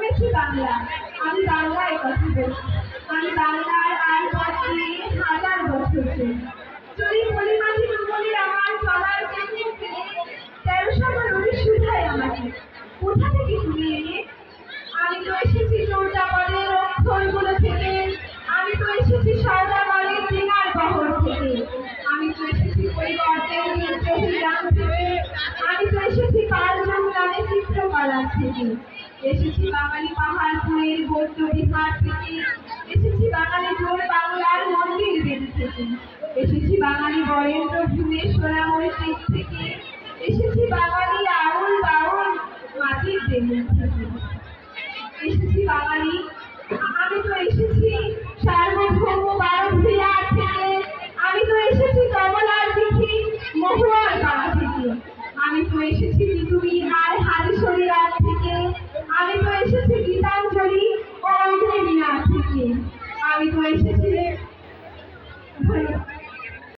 জন্মেছি বাংলা, আমি বাংলায় কথা বলি। আমি বাংলার আর পথে হাজার বছর চলি। যদি পলিমাটি বলে আমার চলার চেষ্টা ফেলে 1300 নদী শুধায় আমাকে কোথা থেকে তুলে এনে। আমি তো এসেছি চৌটাপদের অক্ষরগুলো থেকে, আমি তো এসেছি সওদাগরের ডিঙার বহর থেকে, আমি তো এসেছি পরিবর্তের বিদ্রোহী গ্রাম থেকে, আমি তো এসেছি কালজং নামে চিত্রকলা থেকে, এসেছি বাঙালি পাহাড়পুরের বৌদ্ধ বিহার থেকে, এসেছি বাঙালি জোর বাংলার মন্দির বেদি থেকে, এসেছি বাঙালি বরেন্দ্র ভূমের সোনাময় দিক থেকে, এসেছি বাঙালি আউল বাউল মাটির দেবী থেকে, এসেছি বাঙালি। আমি তো এসেছি সার্বভৌম বারোভিয়ার থেকে, আমি তো এসেছি কমলার দিঘি মহুয়ার পাড়া থেকে, আমি তো এসেছি তিতুমির আর হালিশরিয়ার থেকে, আমি তো এসেছি গীতাঞ্জলি ও অগ্নি মিনার থেকে, আমি তো এসেছি